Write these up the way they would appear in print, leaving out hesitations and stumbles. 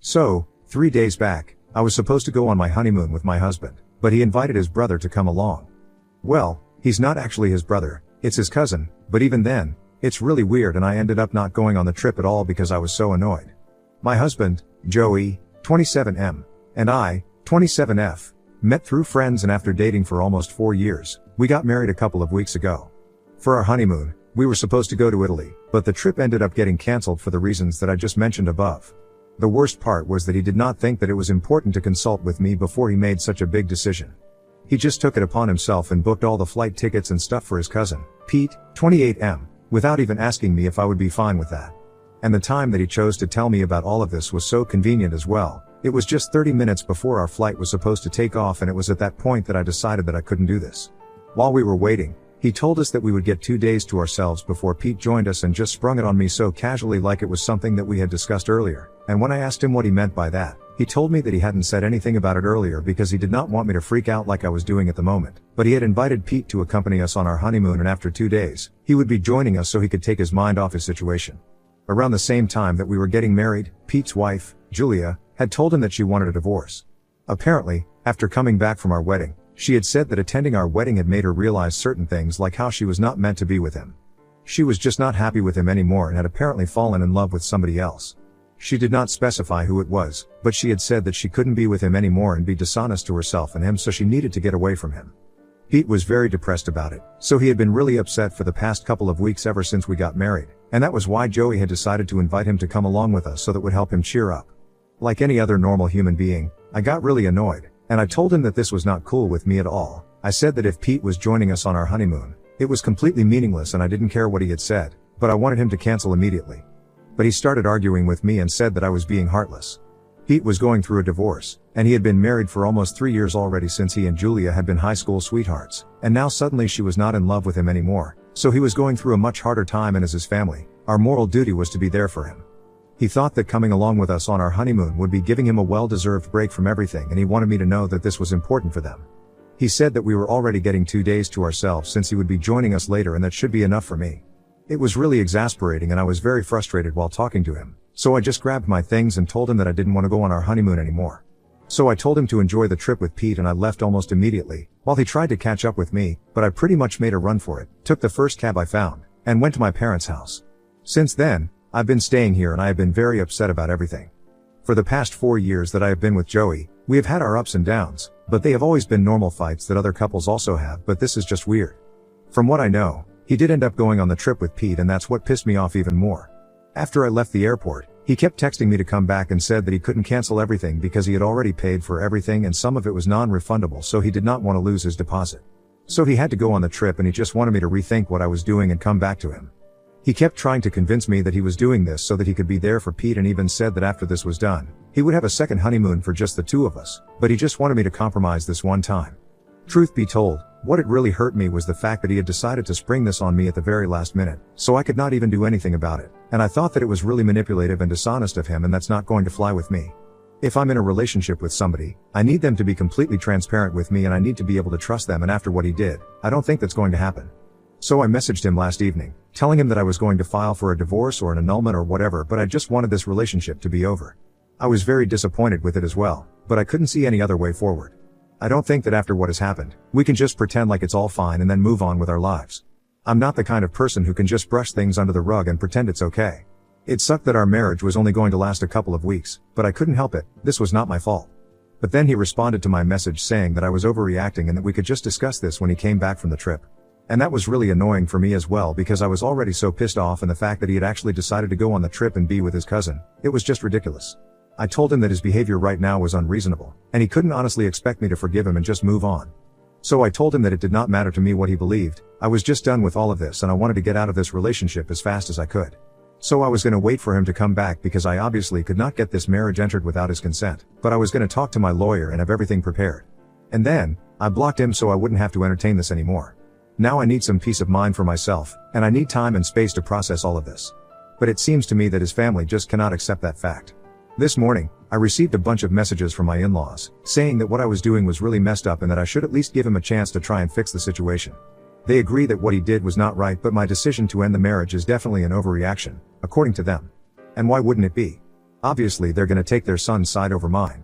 So, 3 days back, I was supposed to go on my honeymoon with my husband, but he invited his brother to come along. Well, he's not actually his brother, it's his cousin, but even then, it's really weird and I ended up not going on the trip at all because I was so annoyed. My husband, Joey, 27M, and I, 27F, met through friends and after dating for almost 4 years, we got married a couple of weeks ago. For our honeymoon, we were supposed to go to Italy, but the trip ended up getting cancelled for the reasons that I just mentioned above. The worst part was that he did not think that it was important to consult with me before he made such a big decision. He just took it upon himself and booked all the flight tickets and stuff for his cousin, Pete, 28M, without even asking me if I would be fine with that. And the time that he chose to tell me about all of this was so convenient as well. It was just 30 minutes before our flight was supposed to take off, and it was at that point that I decided that I couldn't do this. While we were waiting, he told us that we would get 2 days to ourselves before Pete joined us and just sprung it on me so casually like it was something that we had discussed earlier. And when I asked him what he meant by that, he told me that he hadn't said anything about it earlier because he did not want me to freak out like I was doing at the moment. But he had invited Pete to accompany us on our honeymoon, and after 2 days, he would be joining us so he could take his mind off his situation. Around the same time that we were getting married, Pete's wife, Julia, had told him that she wanted a divorce. Apparently, after coming back from our wedding, she had said that attending our wedding had made her realize certain things like how she was not meant to be with him. She was just not happy with him anymore and had apparently fallen in love with somebody else. She did not specify who it was, but she had said that she couldn't be with him anymore and be dishonest to herself and him, so she needed to get away from him. Pete was very depressed about it, so he had been really upset for the past couple of weeks ever since we got married, and that was why Joey had decided to invite him to come along with us so that would help him cheer up. Like any other normal human being, I got really annoyed, and I told him that this was not cool with me at all. I said that if Pete was joining us on our honeymoon, it was completely meaningless and I didn't care what he had said, but I wanted him to cancel immediately. But he started arguing with me and said that I was being heartless. Pete was going through a divorce, and he had been married for almost 3 years already since he and Julia had been high school sweethearts, and now suddenly she was not in love with him anymore, so he was going through a much harder time, and as his family, our moral duty was to be there for him. He thought that coming along with us on our honeymoon would be giving him a well-deserved break from everything, and he wanted me to know that this was important for them. He said that we were already getting 2 days to ourselves since he would be joining us later, and that should be enough for me. It was really exasperating and I was very frustrated while talking to him, so I just grabbed my things and told him that I didn't want to go on our honeymoon anymore. So I told him to enjoy the trip with Pete and I left almost immediately, while he tried to catch up with me, but I pretty much made a run for it, took the first cab I found, and went to my parents' house. Since then, I've been staying here and I have been very upset about everything. For the past 4 years that I have been with Joey, we have had our ups and downs, but they have always been normal fights that other couples also have, but this is just weird. From what I know, he did end up going on the trip with Pete, and that's what pissed me off even more. After I left the airport, he kept texting me to come back and said that he couldn't cancel everything because he had already paid for everything and some of it was non-refundable, so he did not want to lose his deposit. So he had to go on the trip and he just wanted me to rethink what I was doing and come back to him. He kept trying to convince me that he was doing this so that he could be there for Pete, and even said that after this was done, he would have a second honeymoon for just the two of us, but he just wanted me to compromise this one time. Truth be told, what it really hurt me was the fact that he had decided to spring this on me at the very last minute, so I could not even do anything about it, and I thought that it was really manipulative and dishonest of him, and that's not going to fly with me. If I'm in a relationship with somebody, I need them to be completely transparent with me and I need to be able to trust them, and after what he did, I don't think that's going to happen. So I messaged him last evening, telling him that I was going to file for a divorce or an annulment or whatever, but I just wanted this relationship to be over. I was very disappointed with it as well, but I couldn't see any other way forward. I don't think that after what has happened, we can just pretend like it's all fine and then move on with our lives. I'm not the kind of person who can just brush things under the rug and pretend it's okay. It sucked that our marriage was only going to last a couple of weeks, but I couldn't help it, this was not my fault. But then he responded to my message saying that I was overreacting and that we could just discuss this when he came back from the trip. And that was really annoying for me as well, because I was already so pissed off, and the fact that he had actually decided to go on the trip and be with his cousin, it was just ridiculous. I told him that his behavior right now was unreasonable, and he couldn't honestly expect me to forgive him and just move on. So I told him that it did not matter to me what he believed, I was just done with all of this and I wanted to get out of this relationship as fast as I could. So I was going to wait for him to come back because I obviously could not get this marriage entered without his consent, but I was going to talk to my lawyer and have everything prepared. And then, I blocked him so I wouldn't have to entertain this anymore. Now I need some peace of mind for myself, and I need time and space to process all of this. But it seems to me that his family just cannot accept that fact. This morning, I received a bunch of messages from my in-laws, saying that what I was doing was really messed up and that I should at least give him a chance to try and fix the situation. They agree that what he did was not right, but my decision to end the marriage is definitely an overreaction, according to them. And why wouldn't it be? Obviously they're gonna take their son's side over mine.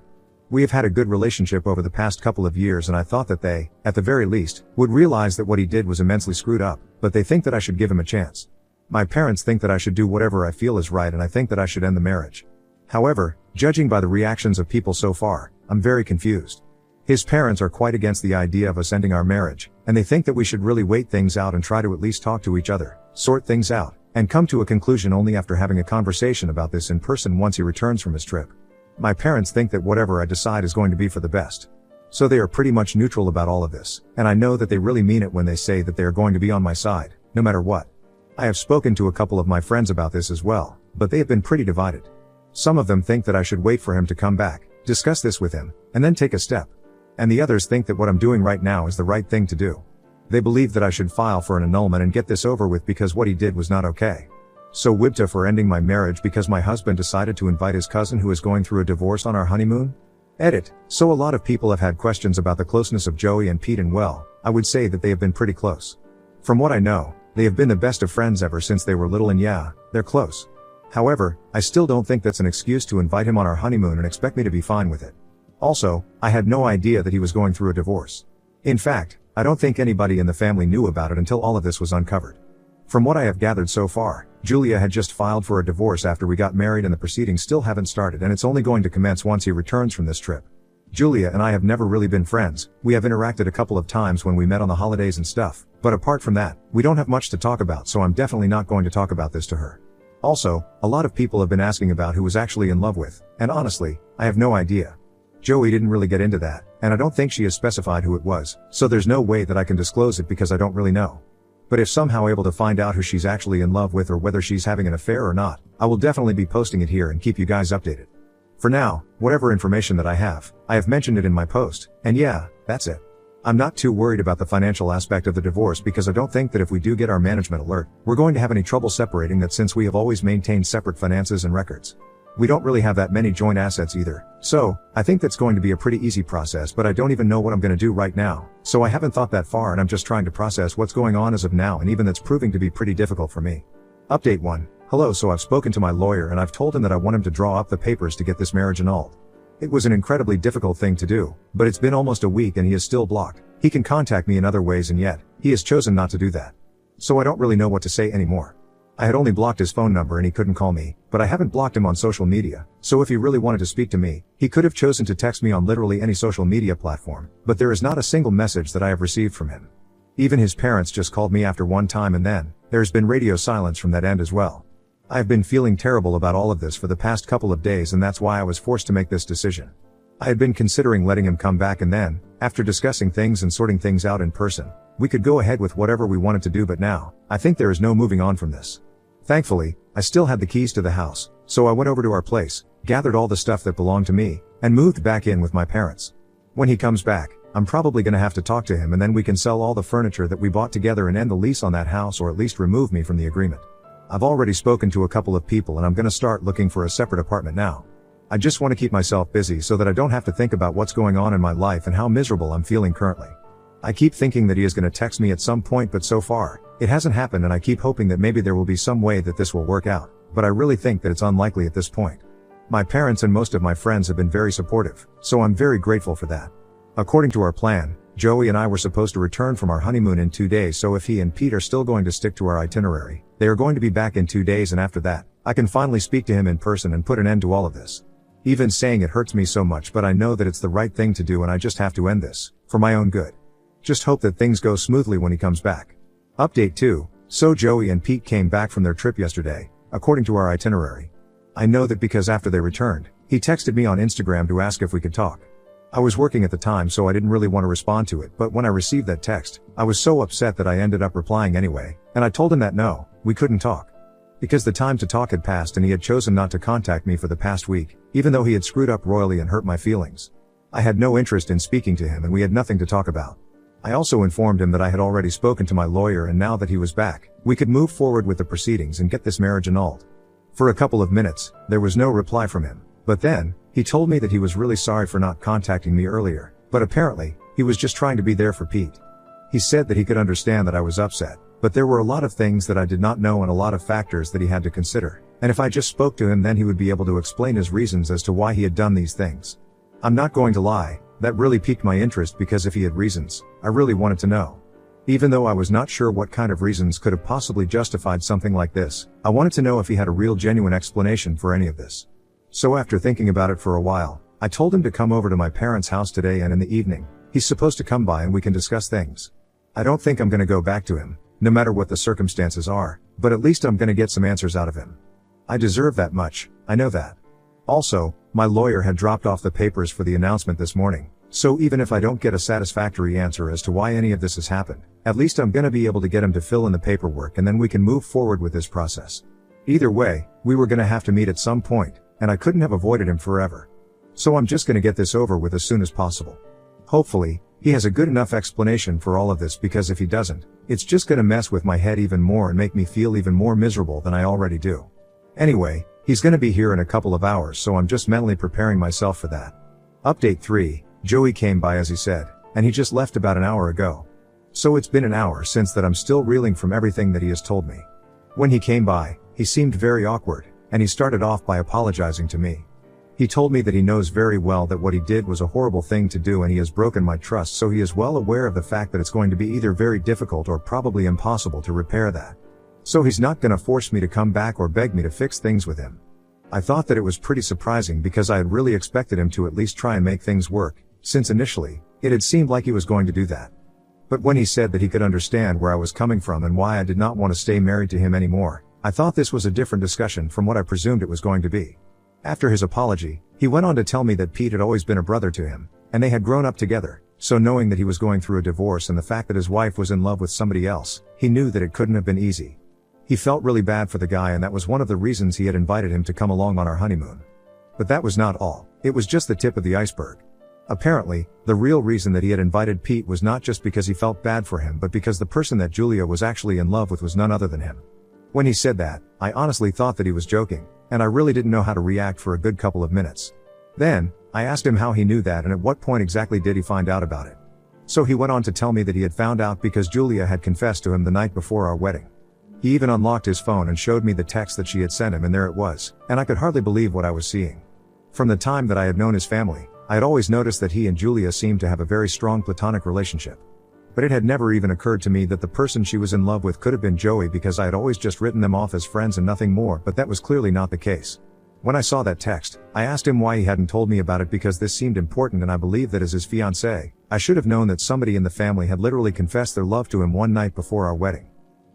We have had a good relationship over the past couple of years and I thought that they, at the very least, would realize that what he did was immensely screwed up, but they think that I should give him a chance. My parents think that I should do whatever I feel is right and I think that I should end the marriage. However, judging by the reactions of people so far, I'm very confused. His parents are quite against the idea of us ending our marriage, and they think that we should really wait things out and try to at least talk to each other, sort things out, and come to a conclusion only after having a conversation about this in person once he returns from his trip. My parents think that whatever I decide is going to be for the best. So they are pretty much neutral about all of this, and I know that they really mean it when they say that they are going to be on my side, no matter what. I have spoken to a couple of my friends about this as well, but they have been pretty divided. Some of them think that I should wait for him to come back, discuss this with him, and then take a step. And the others think that what I'm doing right now is the right thing to do. They believe that I should file for an annulment and get this over with because what he did was not okay. So Wibta for ending my marriage because my husband decided to invite his cousin who is going through a divorce on our honeymoon? Edit. So a lot of people have had questions about the closeness of Joey and Pete, and well, I would say that they have been pretty close. From what I know, they have been the best of friends ever since they were little, and yeah, they're close. However, I still don't think that's an excuse to invite him on our honeymoon and expect me to be fine with it. Also, I had no idea that he was going through a divorce. In fact, I don't think anybody in the family knew about it until all of this was uncovered. From what I have gathered so far, Julia had just filed for a divorce after we got married and the proceedings still haven't started, and it's only going to commence once he returns from this trip. Julia and I have never really been friends. We have interacted a couple of times when we met on the holidays and stuff, but apart from that, we don't have much to talk about, so I'm definitely not going to talk about this to her. Also, a lot of people have been asking about who was actually in love with, and honestly, I have no idea. Joey didn't really get into that, and I don't think she has specified who it was, so there's no way that I can disclose it because I don't really know. But if somehow able to find out who she's actually in love with or whether she's having an affair or not, I will definitely be posting it here and keep you guys updated. For now, whatever information that I have mentioned it in my post, and yeah, that's it. I'm not too worried about the financial aspect of the divorce because I don't think that if we do get our management alert, we're going to have any trouble separating that, since we have always maintained separate finances and records. We don't really have that many joint assets either, so I think that's going to be a pretty easy process, but I don't even know what I'm going to do right now, so I haven't thought that far and I'm just trying to process what's going on as of now, and even that's proving to be pretty difficult for me. Update 1. Hello. So I've spoken to my lawyer and I've told him that I want him to draw up the papers to get this marriage annulled. It was an incredibly difficult thing to do, but it's been almost a week and he is still blocked. He can contact me in other ways and yet, he has chosen not to do that. So I don't really know what to say anymore. I had only blocked his phone number and he couldn't call me, but I haven't blocked him on social media, so if he really wanted to speak to me, he could have chosen to text me on literally any social media platform, but there is not a single message that I have received from him. Even his parents just called me after one time, and then, there's been radio silence from that end as well. I have been feeling terrible about all of this for the past couple of days, and that's why I was forced to make this decision. I had been considering letting him come back, and then, after discussing things and sorting things out in person, we could go ahead with whatever we wanted to do, but now, I think there is no moving on from this. Thankfully, I still had the keys to the house, so I went over to our place, gathered all the stuff that belonged to me, and moved back in with my parents. When he comes back, I'm probably gonna have to talk to him, and then we can sell all the furniture that we bought together and end the lease on that house, or at least remove me from the agreement. I've already spoken to a couple of people and I'm gonna start looking for a separate apartment now. I just want to keep myself busy so that I don't have to think about what's going on in my life and how miserable I'm feeling currently. I keep thinking that he is gonna text me at some point, but so far, it hasn't happened, and I keep hoping that maybe there will be some way that this will work out, but I really think that it's unlikely at this point. My parents and most of my friends have been very supportive, so I'm very grateful for that. According to our plan, Joey and I were supposed to return from our honeymoon in 2 days, so if he and Pete are still going to stick to our itinerary, they are going to be back in 2 days, and after that, I can finally speak to him in person and put an end to all of this. Even saying it hurts me so much, but I know that it's the right thing to do and I just have to end this, for my own good. Just hope that things go smoothly when he comes back. Update 2. So Joey and Pete came back from their trip yesterday, according to our itinerary. I know that because after they returned, he texted me on Instagram to ask if we could talk. I was working at the time, so I didn't really want to respond to it, but when I received that text, I was so upset that I ended up replying anyway, and I told him that no, we couldn't talk. Because the time to talk had passed and he had chosen not to contact me for the past week, even though he had screwed up royally and hurt my feelings. I had no interest in speaking to him and we had nothing to talk about. I also informed him that I had already spoken to my lawyer, and now that he was back, we could move forward with the proceedings and get this marriage annulled. For a couple of minutes, there was no reply from him, but then, he told me that he was really sorry for not contacting me earlier, but apparently, he was just trying to be there for Pete. He said that he could understand that I was upset, but there were a lot of things that I did not know and a lot of factors that he had to consider, And if I just spoke to him, then he would be able to explain his reasons as to why he had done these things. I'm not going to lie, that really piqued my interest because if he had reasons, I really wanted to know. Even though I was not sure what kind of reasons could have possibly justified something like this, I wanted to know if he had a real genuine explanation for any of this. So after thinking about it for a while, I told him to come over to my parents' house today, and in the evening, he's supposed to come by and we can discuss things. I don't think I'm gonna go back to him, no matter what the circumstances are, but at least I'm gonna get some answers out of him. I deserve that much, I know that. Also, my lawyer had dropped off the papers for the announcement this morning, so even if I don't get a satisfactory answer as to why any of this has happened, at least I'm gonna be able to get him to fill in the paperwork, and then we can move forward with this process. Either way, we were gonna have to meet at some point, and I couldn't have avoided him forever. So I'm just gonna get this over with as soon as possible. Hopefully, he has a good enough explanation for all of this, because if he doesn't, it's just gonna mess with my head even more and make me feel even more miserable than I already do. Anyway, he's gonna be here in a couple of hours, so I'm just mentally preparing myself for that. Update 3, Joey came by as he said, and he just left about an hour ago. So it's been an hour since that. I'm still reeling from everything that he has told me. When he came by, he seemed very awkward, and he started off by apologizing to me. He told me that he knows very well that what he did was a horrible thing to do, and he has broken my trust, so he is well aware of the fact that it's going to be either very difficult or probably impossible to repair that. So he's not gonna force me to come back or beg me to fix things with him. I thought that it was pretty surprising because I had really expected him to at least try and make things work, since initially, it had seemed like he was going to do that. But when he said that he could understand where I was coming from and why I did not want to stay married to him anymore, I thought this was a different discussion from what I presumed it was going to be. After his apology, he went on to tell me that Pete had always been a brother to him, and they had grown up together, so knowing that he was going through a divorce and the fact that his wife was in love with somebody else, he knew that it couldn't have been easy. He felt really bad for the guy, and that was one of the reasons he had invited him to come along on our honeymoon. But that was not all, it was just the tip of the iceberg. Apparently, the real reason that he had invited Pete was not just because he felt bad for him, but because the person that Julia was actually in love with was none other than him. When he said that, I honestly thought that he was joking, and I really didn't know how to react for a good couple of minutes. Then, I asked him how he knew that and at what point exactly did he find out about it. So he went on to tell me that he had found out because Julia had confessed to him the night before our wedding. He even unlocked his phone and showed me the text that she had sent him, and there it was, and I could hardly believe what I was seeing. From the time that I had known his family, I had always noticed that he and Julia seemed to have a very strong platonic relationship. But it had never even occurred to me that the person she was in love with could have been Joey, because I had always just written them off as friends and nothing more, but that was clearly not the case. When I saw that text, I asked him why he hadn't told me about it, because this seemed important, and I believe that as his fiancé, I should have known that somebody in the family had literally confessed their love to him one night before our wedding.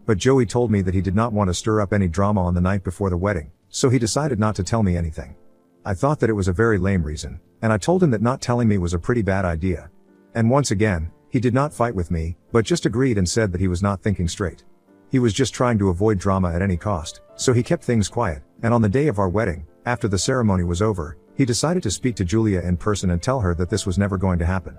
But Joey told me that he did not want to stir up any drama on the night before the wedding, so he decided not to tell me anything. I thought that it was a very lame reason, and I told him that not telling me was a pretty bad idea. And once again, he did not fight with me, but just agreed and said that he was not thinking straight. He was just trying to avoid drama at any cost, so he kept things quiet, and on the day of our wedding, after the ceremony was over, he decided to speak to Julia in person and tell her that this was never going to happen.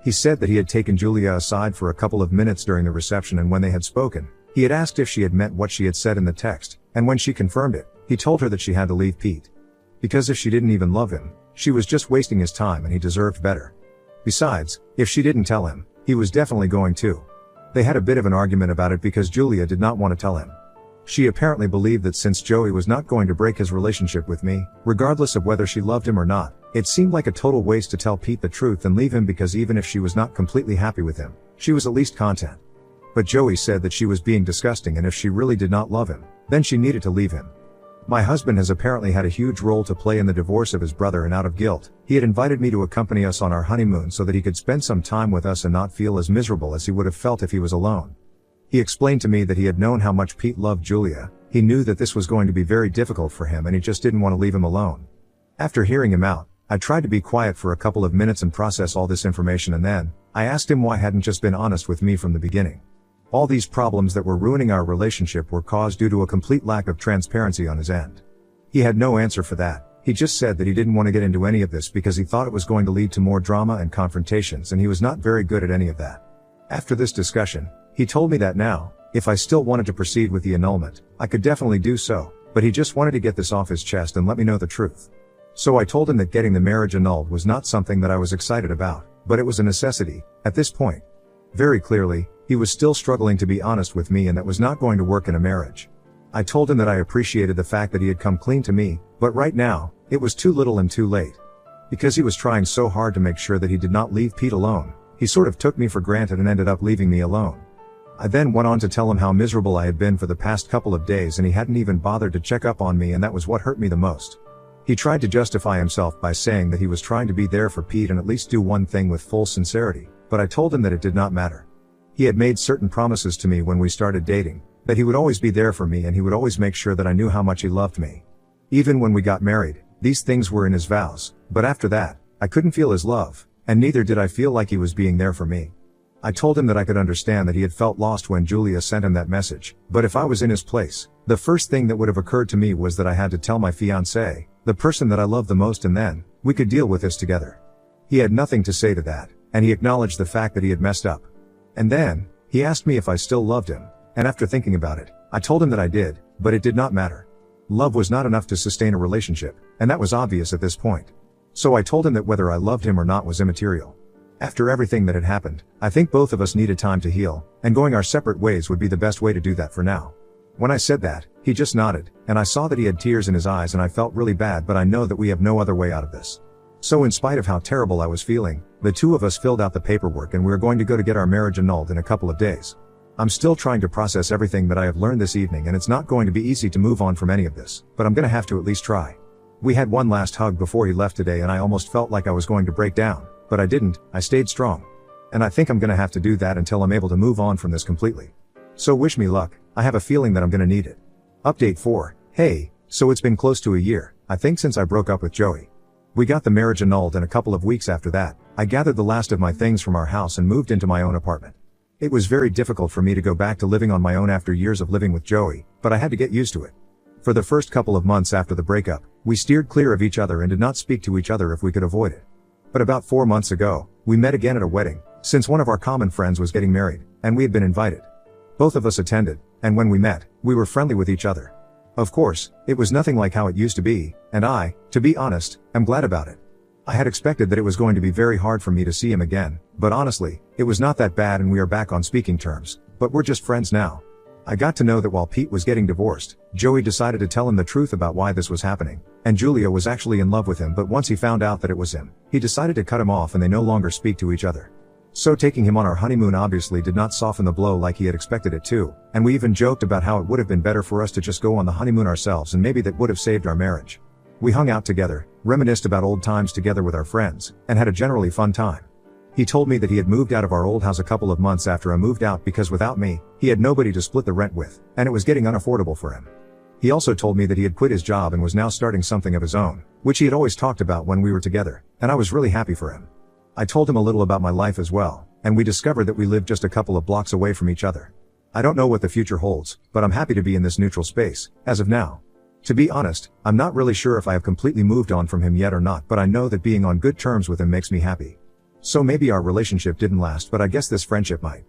He said that he had taken Julia aside for a couple of minutes during the reception, and when they had spoken, he had asked if she had meant what she had said in the text, and when she confirmed it, he told her that she had to leave Pete. Because if she didn't even love him, she was just wasting his time and he deserved better. Besides, if she didn't tell him, he was definitely going to. They had a bit of an argument about it because Julia did not want to tell him. She apparently believed that since Joey was not going to break his relationship with me, regardless of whether she loved him or not, it seemed like a total waste to tell Pete the truth and leave him, because even if she was not completely happy with him, she was at least content. But Joey said that she was being disgusting, and if she really did not love him, then she needed to leave him. My husband has apparently had a huge role to play in the divorce of his brother, and out of guilt, he had invited me to accompany us on our honeymoon so that he could spend some time with us and not feel as miserable as he would have felt if he was alone. He explained to me that he had known how much Pete loved Julia, he knew that this was going to be very difficult for him, and he just didn't want to leave him alone. After hearing him out, I tried to be quiet for a couple of minutes and process all this information, and then, I asked him why he hadn't just been honest with me from the beginning. All these problems that were ruining our relationship were caused due to a complete lack of transparency on his end. He had no answer for that. He just said that he didn't want to get into any of this because he thought it was going to lead to more drama and confrontations, and he was not very good at any of that. After this discussion, he told me that now, if I still wanted to proceed with the annulment, I could definitely do so, but he just wanted to get this off his chest and let me know the truth. So I told him that getting the marriage annulled was not something that I was excited about, but it was a necessity, at this point. Very clearly, he was still struggling to be honest with me, and that was not going to work in a marriage. I told him that I appreciated the fact that he had come clean to me, but right now, it was too little and too late. Because he was trying so hard to make sure that he did not leave Pete alone, he sort of took me for granted and ended up leaving me alone. I then went on to tell him how miserable I had been for the past couple of days and he hadn't even bothered to check up on me, and that was what hurt me the most. He tried to justify himself by saying that he was trying to be there for Pete and at least do one thing with full sincerity, but I told him that it did not matter. He had made certain promises to me when we started dating, that he would always be there for me and he would always make sure that I knew how much he loved me. Even when we got married, these things were in his vows, but after that, I couldn't feel his love, and neither did I feel like he was being there for me. I told him that I could understand that he had felt lost when Julia sent him that message, but if I was in his place, the first thing that would have occurred to me was that I had to tell my fiancée, the person that I love the most, and then, we could deal with this together. He had nothing to say to that, and he acknowledged the fact that he had messed up. And then, he asked me if I still loved him, and after thinking about it, I told him that I did, but it did not matter. Love was not enough to sustain a relationship, and that was obvious at this point. So I told him that whether I loved him or not was immaterial. After everything that had happened, I think both of us needed time to heal, and going our separate ways would be the best way to do that for now. When I said that, he just nodded, and I saw that he had tears in his eyes, and I felt really bad, but I know that we have no other way out of this. So in spite of how terrible I was feeling, the two of us filled out the paperwork and we are going to go to get our marriage annulled in a couple of days. I'm still trying to process everything that I have learned this evening, and it's not going to be easy to move on from any of this, but I'm gonna have to at least try. We had one last hug before he left today and I almost felt like I was going to break down, but I didn't. I stayed strong. And I think I'm gonna have to do that until I'm able to move on from this completely. So wish me luck. I have a feeling that I'm gonna need it. Update 4. Hey, so it's been close to a year, I think, since I broke up with Joey. We got the marriage annulled, and a couple of weeks after that, I gathered the last of my things from our house and moved into my own apartment. It was very difficult for me to go back to living on my own after years of living with Joey, but I had to get used to it. For the first couple of months after the breakup, we steered clear of each other and did not speak to each other if we could avoid it. But about 4 months ago, we met again at a wedding, since one of our common friends was getting married, and we had been invited. Both of us attended, and when we met, we were friendly with each other. Of course, it was nothing like how it used to be, and I, to be honest, am glad about it. I had expected that it was going to be very hard for me to see him again, but honestly, it was not that bad and we are back on speaking terms, but we're just friends now. I got to know that while Pete was getting divorced, Joey decided to tell him the truth about why this was happening, and Julia was actually in love with him, but once he found out that it was him, he decided to cut him off and they no longer speak to each other. So taking him on our honeymoon obviously did not soften the blow like he had expected it to, and we even joked about how it would have been better for us to just go on the honeymoon ourselves, and maybe that would have saved our marriage. We hung out together, reminisced about old times together with our friends, and had a generally fun time. He told me that he had moved out of our old house a couple of months after I moved out because without me, he had nobody to split the rent with, and it was getting unaffordable for him. He also told me that he had quit his job and was now starting something of his own, which he had always talked about when we were together, and I was really happy for him. I told him a little about my life as well, and we discovered that we lived just a couple of blocks away from each other. I don't know what the future holds, but I'm happy to be in this neutral space, as of now. To be honest, I'm not really sure if I have completely moved on from him yet or not, but I know that being on good terms with him makes me happy. So maybe our relationship didn't last, but I guess this friendship might.